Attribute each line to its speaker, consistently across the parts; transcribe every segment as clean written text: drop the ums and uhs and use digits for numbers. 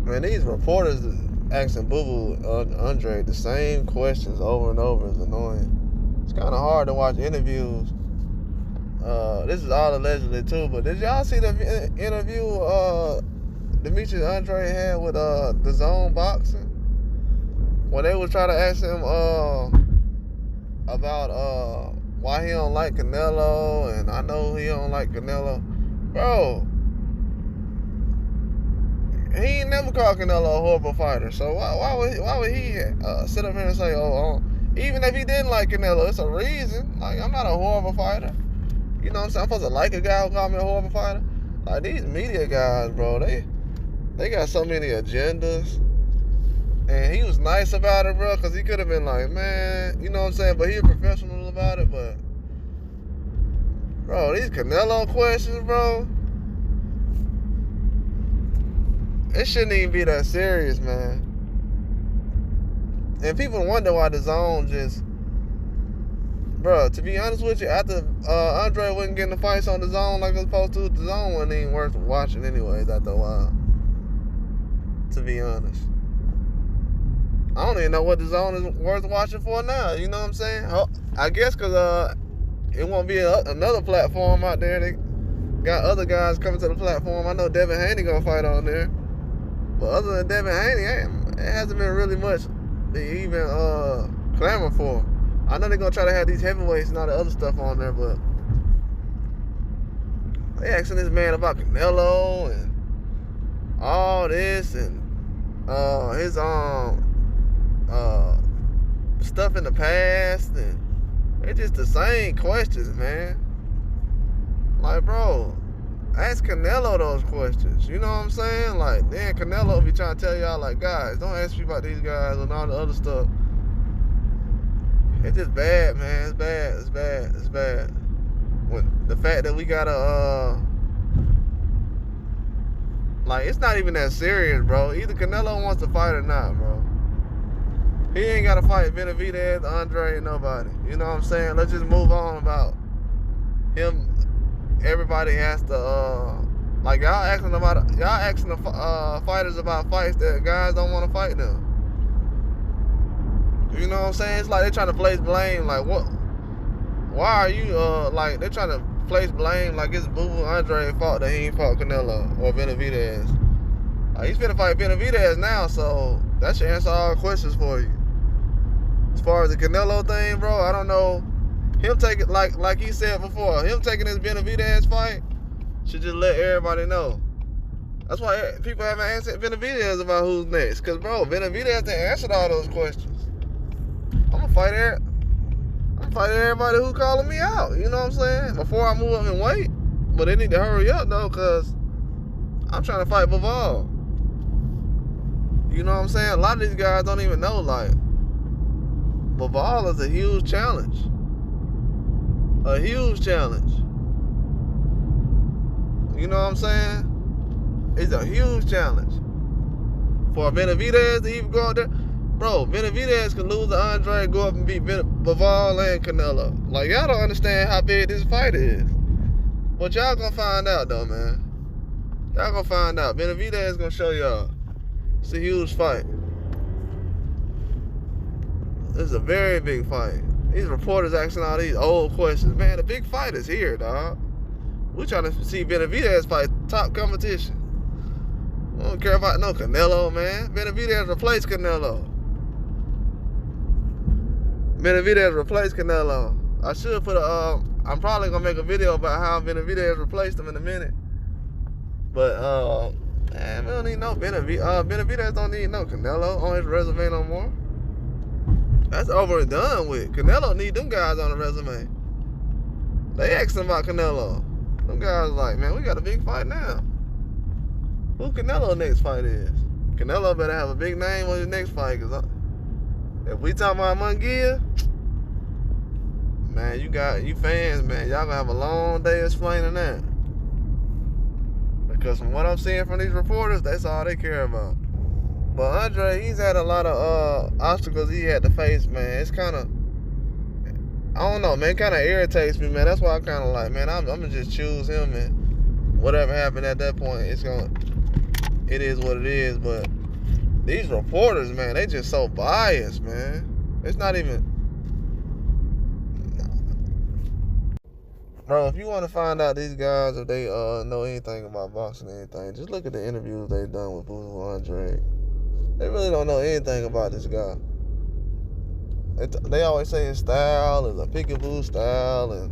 Speaker 1: Man, these reporters asking Boo Boo Andrade the same questions over and over is annoying. It's kind of hard to watch interviews. This is all allegedly too, but did y'all see the interview Demetrius Andrade had with DAZN Boxing? When they was trying to ask him about why he don't like Canelo, and I know he don't like Canelo. Bro, he ain't never called Canelo a horrible fighter, so why would he sit up here and say, even if he didn't like Canelo, it's a reason. Like, I'm not a horrible fighter. You know what I'm saying? I'm supposed to like a guy who called me a horrible fighter? Like, these media guys, bro, they got so many agendas. And he was nice about it, bro, because he could have been like, man, you know what I'm saying? But he was professional about it, but, bro, these Canelo questions, bro, it shouldn't even be that serious, man. And people wonder why DAZN just, bro, to be honest with you, after Andre wasn't getting the fights on DAZN like it was supposed to, DAZN wasn't even worth watching anyways after a while, to be honest. I don't even know what DAZN is worth watching for now. You know what I'm saying? I guess because it won't be another platform out there. They got other guys coming to the platform. I know Devin Haney gonna fight on there, but other than Devin Haney, it hasn't been really much to even clamor for. I know they're gonna try to have these heavyweights and all the other stuff on there, but they asking this man about Canelo and all this and his stuff in the past, and it's just the same questions, man. Like, bro, ask Canelo those questions. You know what I'm saying? Like, then Canelo be trying to tell y'all, like, guys, don't ask me about these guys and all the other stuff. It's just bad, man. It's bad. It's bad. It's bad. When the fact that we gotta like, it's not even that serious, bro. Either Canelo wants to fight or not, bro. He ain't got to fight Benavidez, Andre, and nobody. You know what I'm saying? Let's just move on about him. Everybody has to, like, y'all asking the fighters about fights that guys don't want to fight them. You know what I'm saying? It's like they're trying to place blame. Like, what? Why are you, like, they're trying to place blame like it's Boo Boo Andrade's fault that he ain't fought Canelo or Benavidez. Like, he's finna fight Benavidez now, so that should answer all questions for you. As far as the Canelo thing, bro, I don't know. Him taking, like he said before, him taking this Benavidez fight should just let everybody know. That's why people haven't answered Benavidez about who's next. Because, bro, Benavidez didn't answer all those questions. I'm going to fight everybody who calling me out. You know what I'm saying? Before I move up and wait. But they need to hurry up, though, because I'm trying to fight Bivol. You know what I'm saying? A lot of these guys don't even know, like, Bivol is a huge challenge. A huge challenge. You know what I'm saying? It's a huge challenge. For Benavidez to even go out there. Bro, Benavidez can lose to Andre, go up and beat Bivol and Canelo. Like, y'all don't understand how big this fight is. But y'all gonna find out, though, man. Y'all gonna find out. Benavidez gonna show y'all. It's a huge fight. This is a very big fight. These reporters asking all these old questions. Man, the big fight is here, dog. We're trying to see Benavidez fight top competition. I don't care about no Canelo, man. Benavidez replaced Canelo. Benavidez replaced Canelo. I should put I'm probably gonna make a video about how Benavidez replaced him in a minute. But man, we don't need no Benavidez. Benavidez don't need no Canelo on his resume no more. That's over and done with. Canelo need them guys on the resume. They asked him about Canelo. Them guys like, man, we got a big fight now. Who Canelo next fight is? Canelo better have a big name on his next fight, because if we talking about Munguia, man, you fans, man, y'all gonna have a long day explaining that. Because from what I'm seeing from these reporters, that's all they care about. But Andre, he's had a lot of obstacles he had to face, man. It's kind of, I don't know, man, kind of irritates me, man. That's why I kind of like, man, I'm going to just choose him, and whatever happened at that point, it it is what it is. But these reporters, man, they just so biased, man. It's not even... Bro, if you want to find out these guys, if they know anything about boxing or anything, just look at the interviews they've done with Andrade. They really don't know anything about this guy. They always say his style is a peekaboo style, and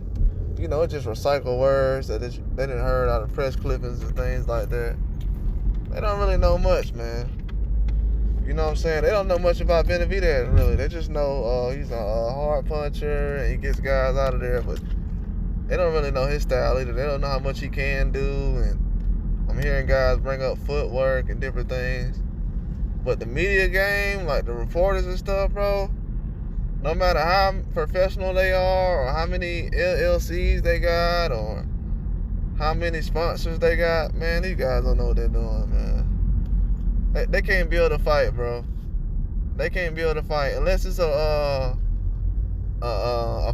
Speaker 1: you know, it's just recycle words that they didn't heard out of press clippings and things like that. They don't really know much, man. You know what I'm saying? They don't know much about Benavidez, really. They just know he's a hard puncher and he gets guys out of there, but they don't really know his style either. They don't know how much he can do, and I'm hearing guys bring up footwork and different things. But the media game, like the reporters and stuff, bro, no matter how professional they are or how many LLCs they got or how many sponsors they got, man, these guys don't know what they're doing, man. They can't build a fight, bro. They can't build a fight unless it's a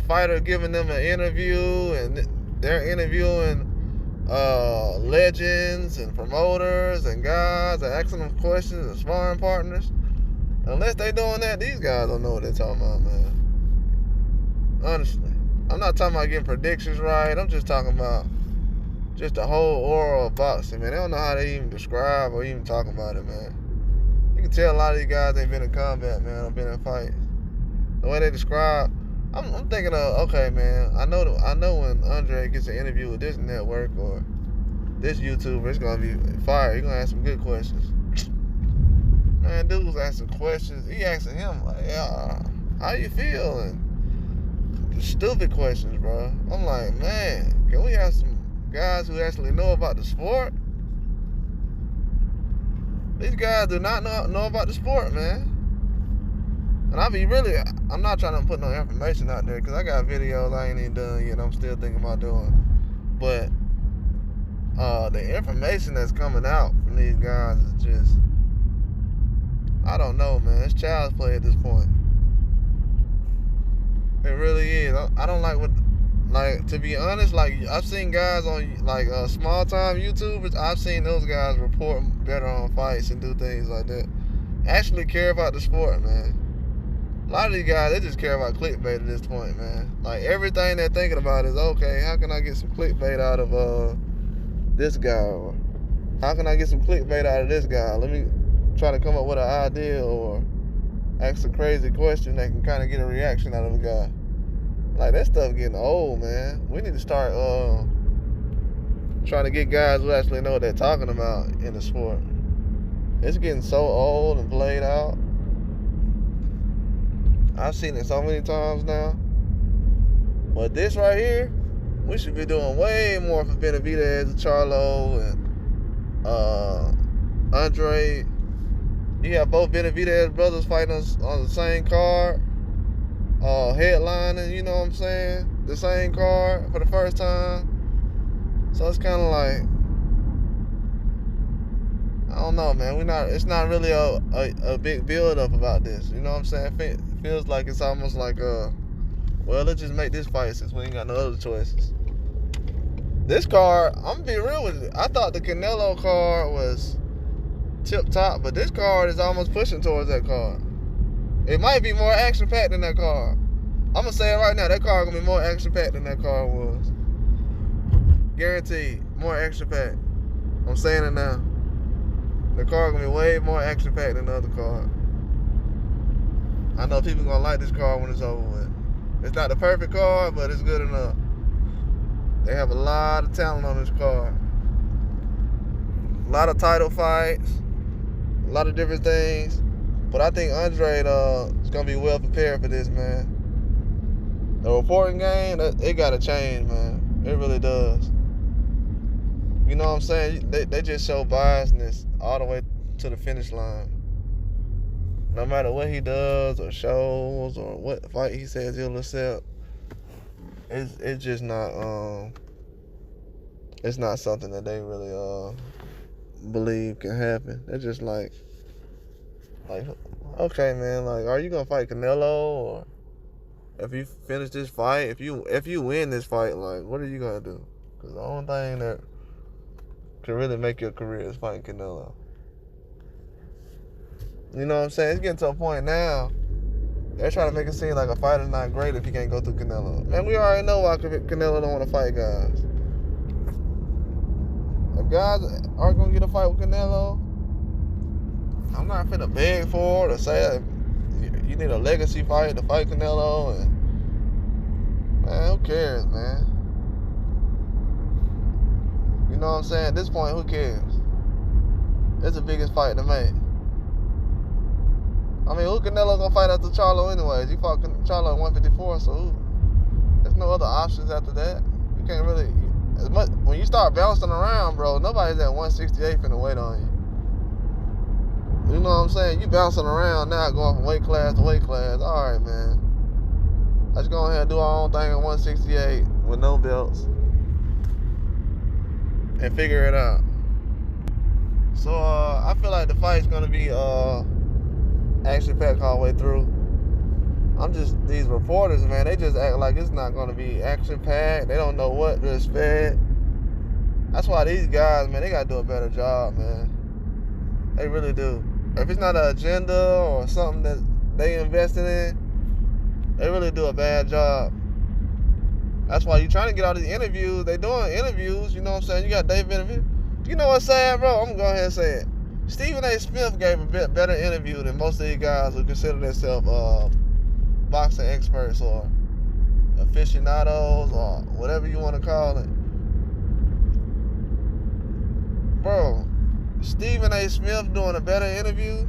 Speaker 1: fighter giving them an interview and they're interviewing legends and promoters and guys and asking them questions and sparring partners. Unless they doing that, these guys don't know what they're talking about, man. Honestly. I'm not talking about getting predictions right. I'm just talking about just the whole aura of boxing, man. They don't know how they even describe or even talk about it, man. You can tell a lot of these guys ain't been in combat, man, or been in fights. The way they describe, I'm thinking of, okay, man, I know when Andre gets an interview with this network or this YouTuber, it's gonna be fire. He's gonna ask some good questions. Man, dude was asking questions. He asking him, like, yeah, how you feel? And stupid questions, bro. I'm like, man, can we have some guys who actually know about the sport? These guys do not know about the sport, man. And I'm not trying to put no information out there because I got videos I ain't even done yet. I'm still thinking about doing. But the information that's coming out from these guys is just, I don't know, man. It's child's play at this point. It really is. I don't like to be honest, like, I've seen guys on, like, small time YouTubers, I've seen those guys report better on fights and do things like that. Actually care about the sport, man. A lot of these guys, they just care about clickbait at this point, man. Like, everything they're thinking about is, okay, how can I get some clickbait out of this guy? Or how can I get some clickbait out of this guy? Let me try to come up with an idea or ask a crazy question that can kind of get a reaction out of a guy. Like, that stuff getting old, man. We need to start trying to get guys who actually know what they're talking about in the sport. It's getting so old and played out. I've seen it so many times now. But this right here, we should be doing way more for Benavidez and Charlo and Andre. You have both Benavidez brothers fighting on the same card. Headlining, you know what I'm saying? The same card for the first time. So it's kind of like, I don't know, man. It's not really a big build up about this. You know what I'm saying? It feels like it's almost like well, let's just make this fight since we ain't got no other choices. This card, I'm gonna be real with you. I thought the Canelo card was tip top, but this card is almost pushing towards that card. It might be more action packed than that card. I'm gonna say it right now. That card gonna be more action packed than that card was. Guaranteed, more action packed. I'm saying it now. The card gonna be way more action packed than the other card. I know people gonna like this card when it's over with. It's not the perfect card, but it's good enough. They have a lot of talent on this card. A lot of title fights, a lot of different things. But I think Andrade is gonna be well prepared for this, man. The reporting game, it gotta change, man. It really does. You know what I'm saying? They just show biasness all the way to the finish line. No matter what he does or shows or what fight he says he'll accept, it's just not it's not something that they really believe can happen. They're just like, okay, man, like, are you gonna fight Canelo? Or if you finish this fight, if you win this fight, like, what are you gonna do? Because the only thing that can really make your career is fighting Canelo. You know what I'm saying? It's getting to a point now. They're trying to make it seem like a fighter's not great if he can't go through Canelo. Man, we already know why Canelo don't want to fight guys. If guys aren't going to get a fight with Canelo, I'm not finna beg for it or say you need a legacy fight to fight Canelo. And man, who cares, man? You know what I'm saying? At this point, who cares? It's the biggest fight to make. I mean, who Canelo gonna fight after Charlo anyways? He fought Charlo at 154, so there's no other options after that. You can't really, as much when you start bouncing around, bro. Nobody's at 168 finna wait on you. You know what I'm saying? You bouncing around now, going from weight class to weight class. All right, man. Let's go ahead and do our own thing at 168 with no belts and figure it out. So I feel like the fight's gonna be action-packed all the way through. These reporters, man, they just act like it's not gonna be action-packed. They don't know what to expect. That's why these guys, man, they gotta do a better job, man. They really do. If it's not an agenda or something that they invested in, they really do a bad job. That's why you're trying to get all these interviews. They doing interviews, you know what I'm saying? You got Dave Benavidez. You know what's sad, bro? I'm gonna go ahead and say it. Stephen A. Smith gave a bit better interview than most of these guys who consider themselves boxing experts or aficionados or whatever you want to call it. Bro, Stephen A. Smith doing a better interview.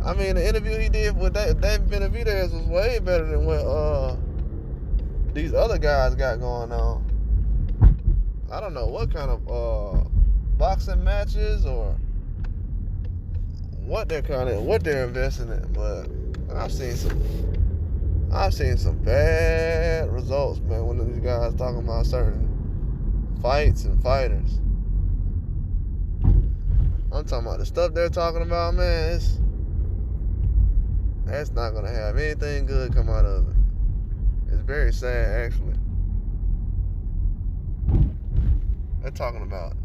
Speaker 1: I mean, the interview he did with Dave Benavidez was way better than what these other guys got going on. I don't know what kind of boxing matches or what they're investing in, but I've seen some bad results, man, when these guys talking about certain fights and fighters. I'm talking about the stuff they're talking about, man. That's not gonna have anything good come out of it. It's very sad, actually. They're talking about,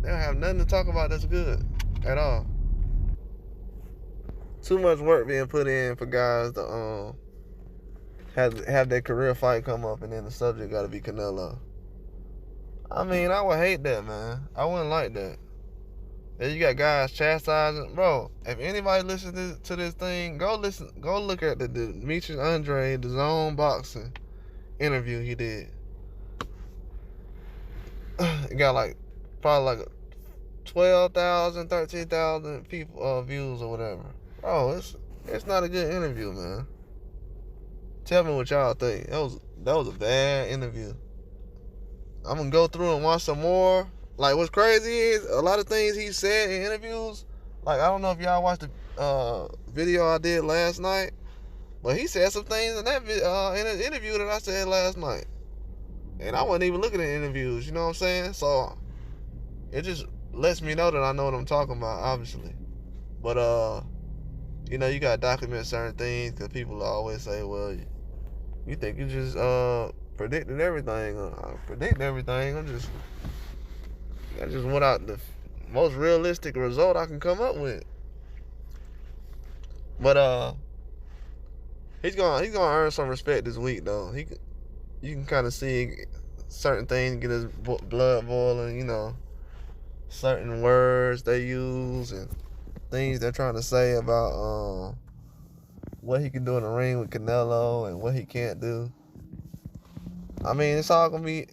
Speaker 1: they don't have nothing to talk about that's good at all. Too much work being put in for guys to have their career fight come up and then the subject got to be Canelo. I mean, I would hate that, man. I wouldn't like that. Then you got guys chastising, bro. If anybody listens to this thing, go look at the Demetrius Andrade, the DAZN boxing interview he did. It got probably 12,000, 13,000 people views or whatever. Bro, it's not a good interview, man. Tell me what y'all think. That was a bad interview. I'm gonna go through and watch some more. Like, what's crazy is a lot of things he said in interviews. Like, I don't know if y'all watched the video I did last night, but he said some things in that in an interview that I said last night, and I wasn't even looking at interviews. You know what I'm saying? So it just lets me know that I know what I'm talking about, obviously. But you know, you gotta document certain things because people always say, "Well, you think you just predicted everything?" I predict everything. I just went out the most realistic result I can come up with. But he's gonna earn some respect this week, though. You can kind of see certain things get his blood boiling. You know, certain words they use and things they're trying to say about what he can do in the ring with Canelo and what he can't do. I mean, it's all gonna be.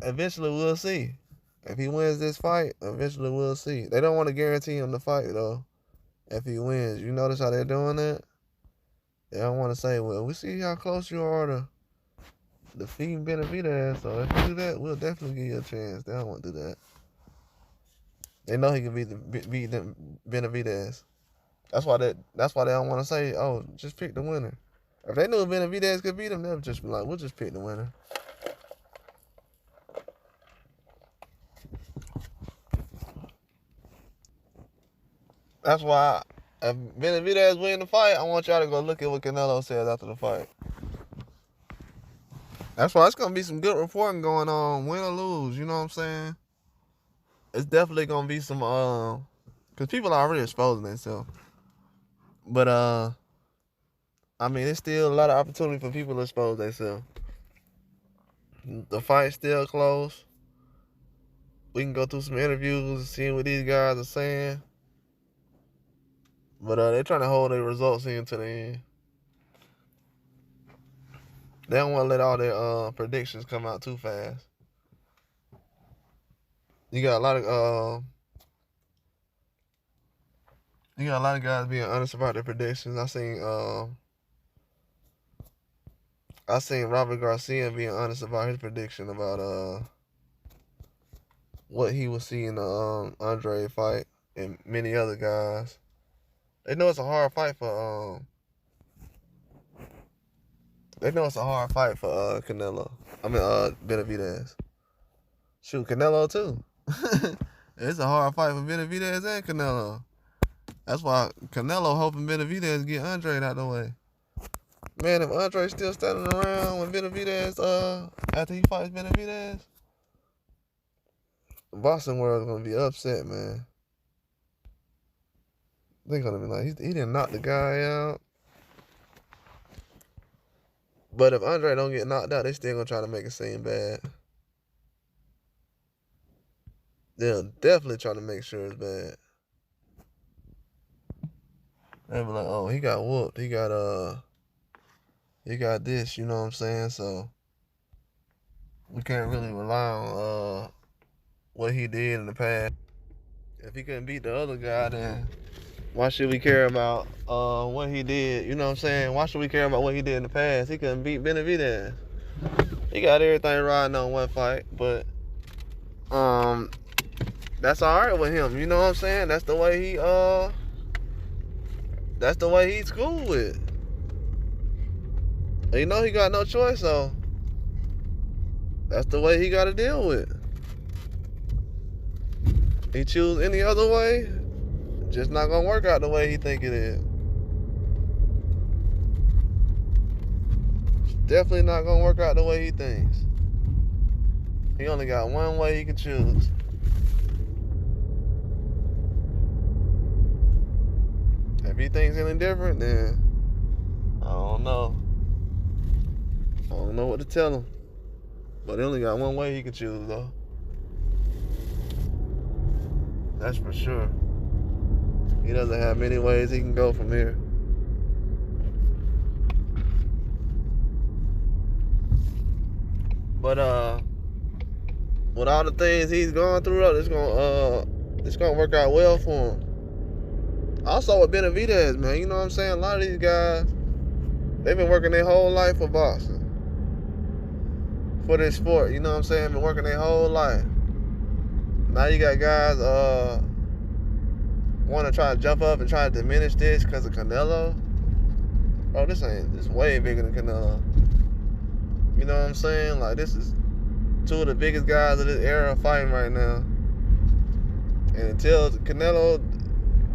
Speaker 1: Eventually, we'll see. If he wins this fight, eventually we'll see. They don't want to guarantee him the fight, though, if he wins. You notice how they're doing that? They don't want to say, well, we see how close you are to defeating Benavidez, so if you do that, we'll definitely give you a chance. They don't want to do that. They know he can beat Benavidez. That's why they don't want to say, oh, just pick the winner. If they knew Benavidez could beat him, they'll just be like, we'll just pick the winner. That's why if Benavidez win the fight, I want y'all to go look at what Canelo says after the fight. That's why it's going to be some good reporting going on, win or lose, you know what I'm saying? It's definitely going to be some Because people are already exposing themselves. But, I mean, it's still a lot of opportunity for people to expose themselves. The fight's still close. We can go through some interviews and see what these guys are saying. But they're trying to hold their results into the end. They don't want to let all their predictions come out too fast. You got a lot of guys being honest about their predictions. I seen Robert Garcia being honest about his prediction about what he would see in the Andrade fight and many other guys. They know it's a hard fight for Canelo. I mean Benavidez. Shoot, Canelo too. It's a hard fight for Benavidez and Canelo. That's why Canelo hoping Benavidez get Andrade out the way. Man, if Andrade's still standing around when Benavidez, after he fights Benavidez, the boxing world's gonna be upset, man. They're gonna be like, he didn't knock the guy out. But if Andrade don't get knocked out, they still gonna try to make it seem bad. They'll definitely try to make sure it's bad. They'll be like, oh, he got whooped. He got this, you know what I'm saying? So we can't really rely on what he did in the past. If he couldn't beat the other guy, then why should we care about what he did? You know what I'm saying? Why should we care about what he did in the past? He couldn't beat Benavidez. He got everything riding on one fight, but that's all right with him. You know what I'm saying? That's the way he's cool with. You know he got no choice, so that's the way he got to deal with. He choose any other way, just not gonna work out the way he think it is. It's definitely not gonna work out the way he thinks. He only got one way he can choose. If he thinks anything different, then I don't know. I don't know what to tell him. But he only got one way he can choose, though. That's for sure. He doesn't have many ways he can go from here. But with all the things he's going through, it's gonna work out well for him. Also with Benavidez, man, you know what I'm saying? A lot of these guys, they've been working their whole life for boxing. For this sport, you know what I'm saying? Been working their whole life. Now you got guys want to try to jump up and try to diminish this because of Canelo. Bro, this way bigger than Canelo. You know what I'm saying? Like, this is two of the biggest guys of this era fighting right now. And until Canelo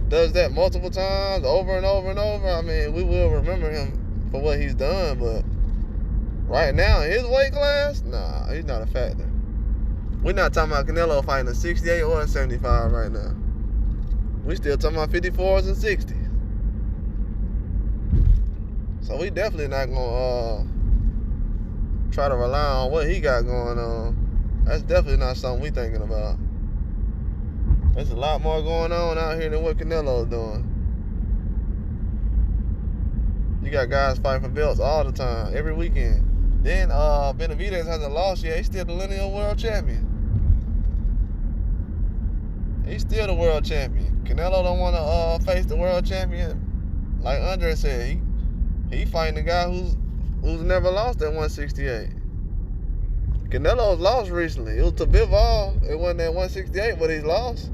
Speaker 1: does that multiple times, over and over and over, I mean, we will remember him for what he's done, but right now, in his weight class, nah, he's not a factor. We're not talking about Canelo fighting a 68 or a 75 right now. We still talking about 54s and 60s. So we definitely not gonna try to rely on what he got going on. That's definitely not something we thinking about. There's a lot more going on out here than what Canelo's doing. You got guys fighting for belts all the time, every weekend. Then Benavidez hasn't lost yet. He's still the lineal world champion. He's still the world champion. Canelo don't want to face the world champion. Like Andre said, he fighting the guy who's never lost at 168. Canelo's lost recently. It was to Bivol. It wasn't at 168, but he's lost.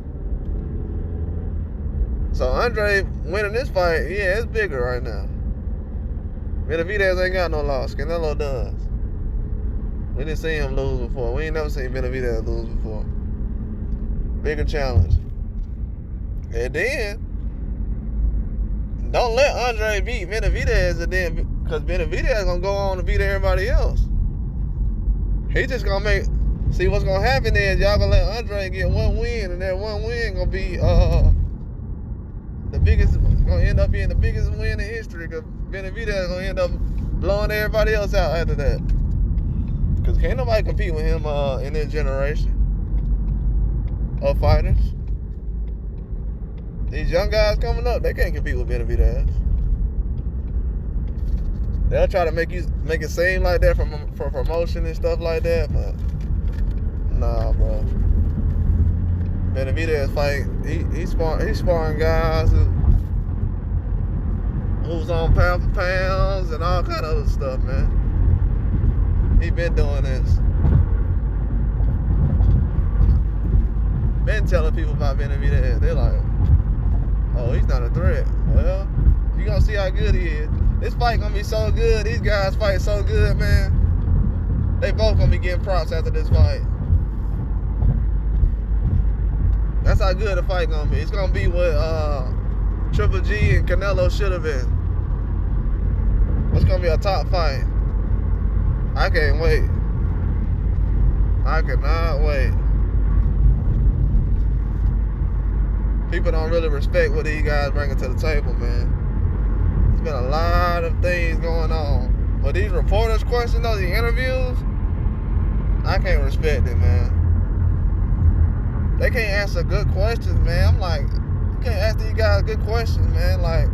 Speaker 1: So Andre winning this fight, yeah, it's bigger right now. Benavidez ain't got no loss. Canelo does. We didn't see him lose before. We ain't never seen Benavidez lose before. Bigger challenge. And then, don't let Andre beat Benavidez, and then, because Benavidez gonna go on to beat everybody else. He just gonna see what's gonna happen is y'all gonna let Andre get one win, and that one win gonna be gonna end up being the biggest win in history. Cause Benavidez gonna end up blowing everybody else out after that. Cause can't nobody compete with him in this generation of fighters. These young guys coming up, they can't compete with Benavidez. They'll try to make it seem like that for promotion and stuff like that, but nah, bro. Benavidez fight, he's sparring guys who's on pound for pounds and all kind of other stuff, man. He been doing this. Been telling people about Benavidez. They're like, oh, he's not a threat. Well, you gonna see how good he is. This fight gonna be so good. These guys fight so good, man. They both gonna be getting props after this fight. That's how good the fight gonna be. It's gonna be what Triple G and Canelo should have been. It's gonna be a top fight. I can't wait. I cannot wait. People don't really respect what these guys bringing to the table, man. There's been a lot of things going on. But these reporters' questions, those interviews, I can't respect it, man. They can't answer good questions, man. I'm like, you can't ask these guys good questions, man. Like,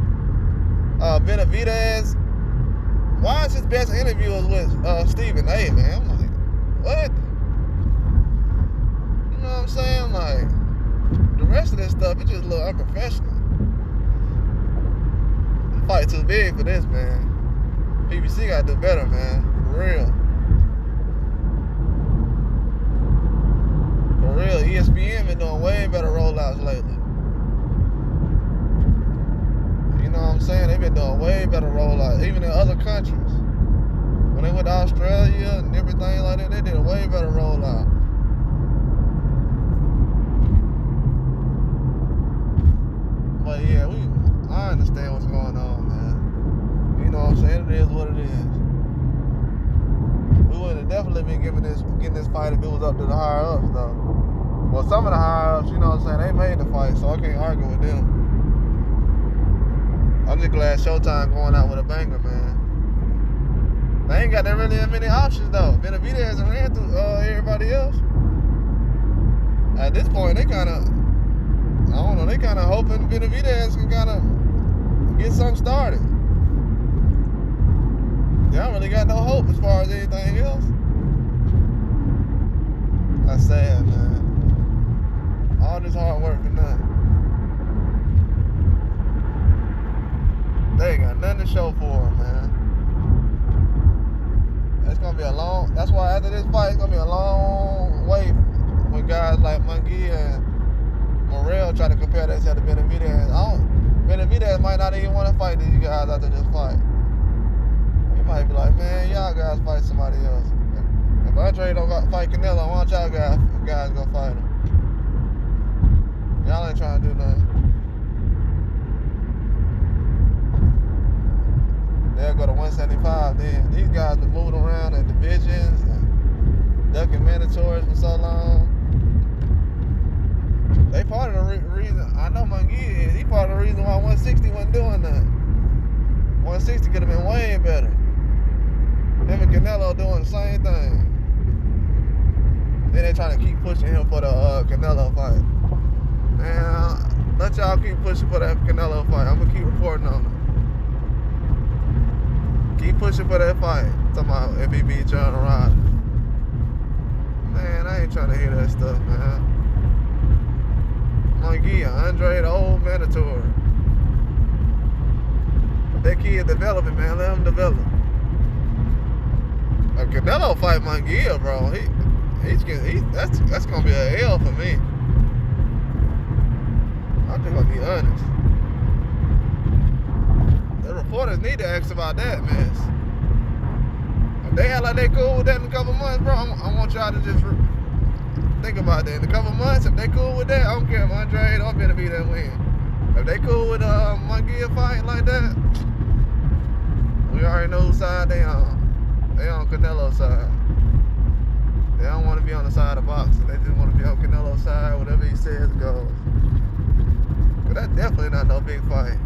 Speaker 1: Benavidez, why is his best interviews with Stephen A, man? I'm like, what? You know what I'm saying? Like, the rest of this stuff, it just look unprofessional. The fight too big for this, man. PBC gotta do better, man. For real. For real, ESPN been doing way better rollouts lately. You know what I'm saying? They've been doing way better rollouts, even in other countries. When they went to Australia and everything like that, they did a way better rollout. But yeah, I understand what's going on, man. You know what I'm saying? It is what it is. We would have definitely been getting this fight if it was up to the higher ups, though. Well, some of the higher ups, you know what I'm saying, they made the fight, so I can't argue with them. I'm just glad Showtime going out with a banger, man. They ain't got that really many options, though. Benavidez ran through everybody else. At this point, they kind of, I don't know, they kind of hoping Benavidez can kind of get something started. They don't really got no hope as far as anything else. That's sad, man. All this hard work and nothing. They ain't got nothing to show for it, man. It's gonna be a long, that's why after this fight, it's gonna be a long wait when guys like Munguia and Morrell try to compare themselves to Benavidez. Benavidez might not even want to fight these guys after this fight. He might be like, man, y'all guys fight somebody else. If Andrade don't fight Canelo, why don't y'all guys go fight him? Y'all ain't trying to do nothing. They'll go to 175 then. These guys been moving around in divisions and ducking mandatories for so long. They part of the reason, I know Munguia is, he part of the reason why 160 wasn't doing that. 160 could have been way better. Him and Canelo doing the same thing. Then they trying to keep pushing him for the Canelo fight. Man, let y'all keep pushing for that Canelo fight. I'm gonna keep reporting on it. Keep pushing for that fight. Talking about if he beat John Ryder. Man, I ain't trying to hear that stuff, man. Munguia, Andrade, the old mandatory. That kid developing, man. Let him develop. A Canelo fight Munguia, bro. That's gonna be an L for me. I'm just gonna be honest. The reporters need to ask about that mess. If they act like they cool with that in a couple months, bro, I want y'all to just think about that. In a couple months, if they cool with that, I don't care if Andrade or Benavidez win. If they cool with Munguia fighting like that, we already know whose side they on. They on Canelo's side. They don't want to be on the side of boxing. They just want to be on Canelo's side. Whatever he says goes. But that's definitely not no big fight.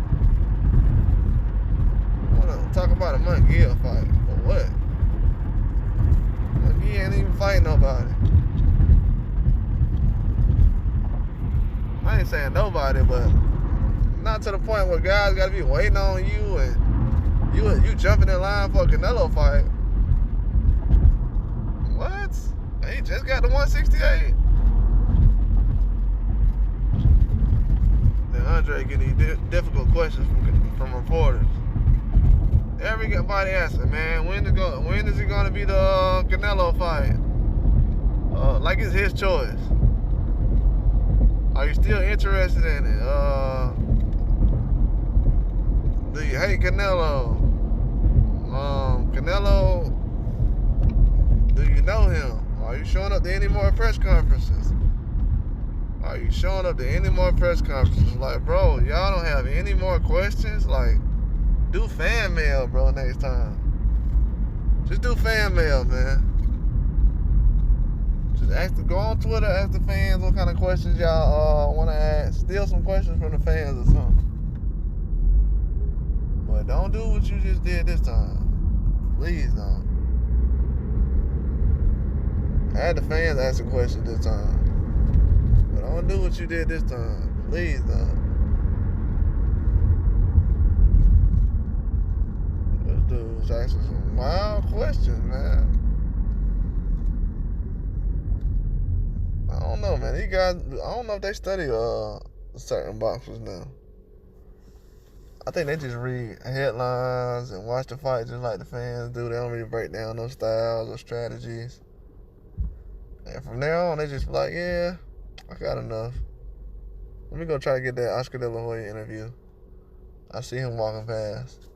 Speaker 1: I wanna talk about a Monkey fight. For what? Monkey ain't even fighting nobody. I ain't saying nobody, but not to the point where guys gotta be waiting on you and you jumping in line for a Canelo fight. What? He just got the 168. Then Andre getting these difficult questions from reporters. Everybody asking, man, when is it gonna be the Canelo fight? Like it's his choice. Are you still interested in it? Do you hate Canelo? Canelo, do you know him? Are you showing up to any more press conferences? Are you showing up to any more press conferences? Like, bro, y'all don't have any more questions? Like, do fan mail, bro, next time. Just do fan mail, man. Just go on Twitter, ask the fans what kind of questions y'all want to ask. Steal some questions from the fans or something. But don't do what you just did this time. Please don't. I had the fans asking questions this time. But don't do what you did this time. Please don't. This dude's asking some wild questions, man. I don't know, man. These guys, I don't know if they study certain boxers now. I think they just read headlines and watch the fight just like the fans do. They don't really break down those styles or strategies. And from there on, they just be like, yeah, I got enough. Let me go try to get that Oscar De La Hoya interview. I see him walking past.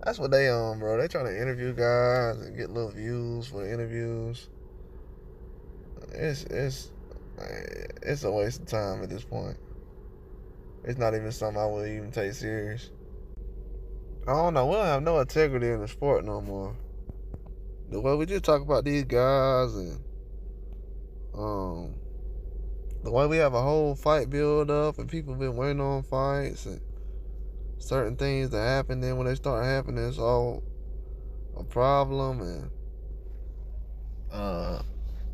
Speaker 1: That's what they on, bro. They trying to interview guys and get little views for interviews. It's a waste of time at this point. It's not even something I would even take serious. I don't know. We don't have no integrity in the sport no more. The way we just talk about these guys and the way we have a whole fight build up and people been waiting on fights and certain things that happen, then when they start happening, it's all a problem. And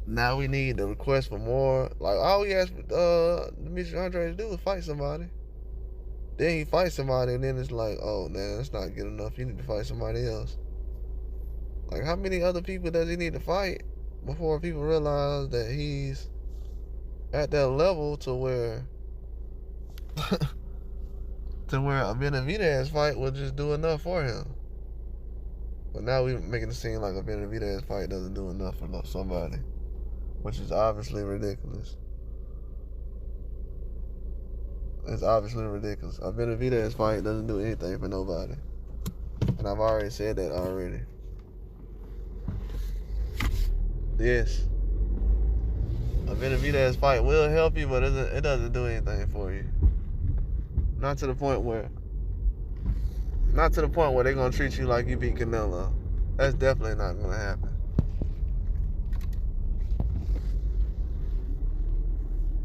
Speaker 1: now we need the request for more. Like, all we asked Demetrius Andrade to do was fight somebody. Then he fights somebody, and then it's like, oh, man, that's not good enough. You need to fight somebody else. Like, how many other people does he need to fight before people realize that he's at that level to where a Benavidez fight would just do enough for him? But now we're making it seem like a Benavidez fight doesn't do enough for somebody, which is obviously ridiculous. It's obviously ridiculous. A Benavidez fight doesn't do anything for nobody. And I've already said that already. Yes. A Benavidez fight will help you, but it doesn't do anything for you. Not to the point where they're gonna treat you like you beat Canelo. That's definitely not gonna happen.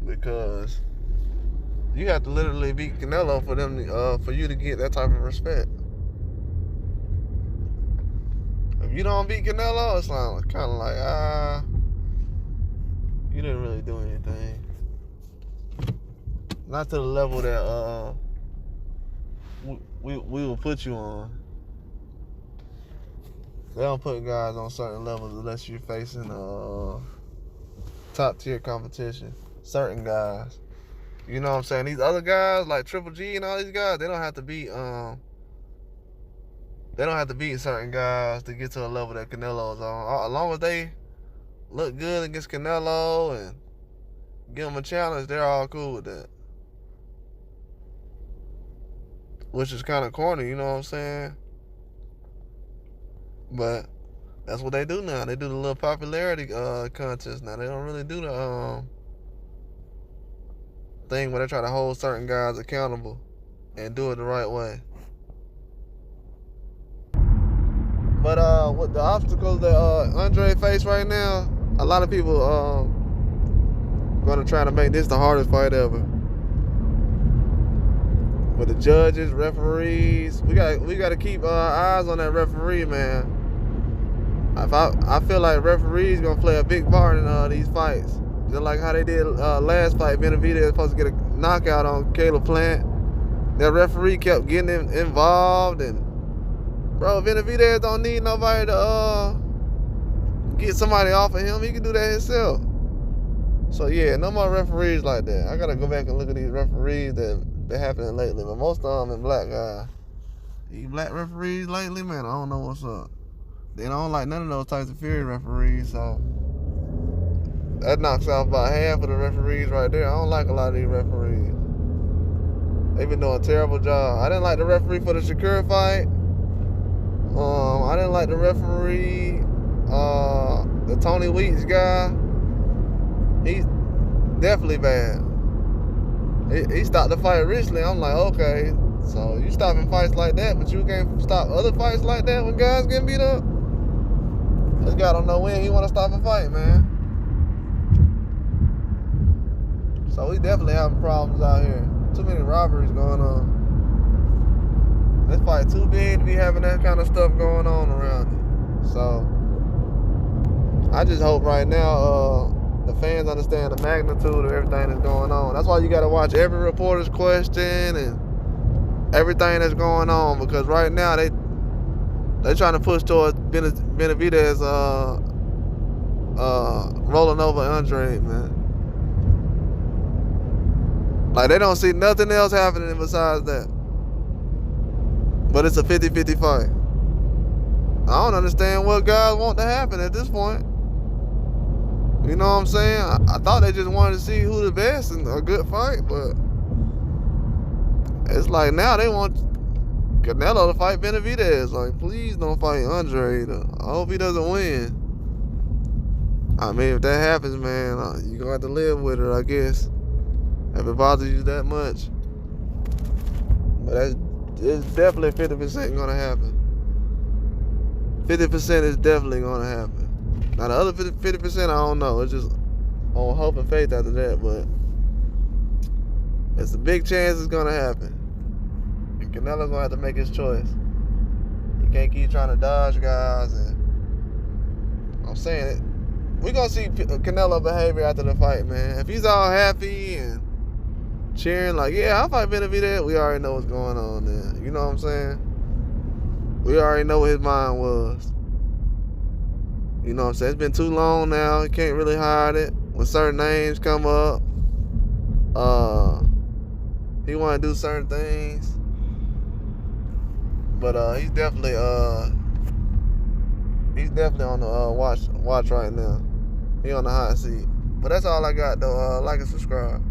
Speaker 1: Because you have to literally beat Canelo for you to get that type of respect. If you don't beat Canelo, it's kind of like you didn't really do anything. Not to the level that we will put you on. They don't put guys on certain levels unless you're facing top tier competition. Certain guys. You know what I'm saying? These other guys like Triple G and all these guys, they don't have to beat certain guys to get to a level that Canelo's on. As long as they look good against Canelo and give them a challenge, they're all cool with that. Which is kind of corny, you know what I'm saying? But that's what they do now. They do the little popularity contest now. They don't really do the thing where they try to hold certain guys accountable and do it the right way. But with the obstacles that Andre faced right now, a lot of people gonna try to make this the hardest fight ever. with the judges, referees. We got to keep our eyes on that referee, man. I feel like referees gonna play a big part in these fights. Just like how they did last fight. Benavidez was supposed to get a knockout on Caleb Plant. That referee kept getting involved, and bro, Benavidez don't need nobody to get somebody off of him. He can do that himself. So yeah, no more referees like that. I gotta go back and look at these referees that been happening lately, but most of them are black guys. These black referees lately, man, I don't know what's up. They don't like none of those types of Fury referees, so that knocks off about half of the referees right there. I don't like a lot of these referees. They've been doing a terrible job. I didn't like the referee for the Shakur fight. I didn't like the referee, the Tony Weeks guy. He's definitely bad. He stopped the fight recently. I'm like, okay, so you stopping fights like that, but you can't stop other fights like that when guys getting beat up? This guy don't know when he want to stop a fight, man. So we definitely having problems out here. Too many robberies going on. This fight too big to be having that kind of stuff going on around it. So I just hope right now the fans understand the magnitude of everything that's going on. That's why you got to watch every reporter's question and everything that's going on, because right now they're trying to push towards Benavidez rolling over Andrade, man. Like, they don't see nothing else happening besides that. But it's a 50-50 fight. I don't understand what guys want to happen at this point. You know what I'm saying? I thought they just wanted to see who the best in a good fight, but it's like now they want Canelo to fight Benavidez. Like, please don't fight Andrade. I hope he doesn't win. I mean, if that happens, man, you're going to have to live with it, I guess. If it bothers you that much. But it's definitely 50% going to happen. 50% is definitely going to happen. Now, the other 50%, I don't know. It's just on hope and faith after that, but it's a big chance it's going to happen. And Canelo's going to have to make his choice. He can't keep trying to dodge guys. And I'm saying it. We're going to see Canelo behavior after the fight, man. If he's all happy and cheering like, yeah, I'll fight Benavidez, we already know what's going on there. You know what I'm saying? We already know what his mind was. You know what I'm saying? It's been too long now. He can't really hide it. When certain names come up, he want to do certain things. But he's definitely on the watch right now. He on the hot seat. But that's all I got, though. Like and subscribe.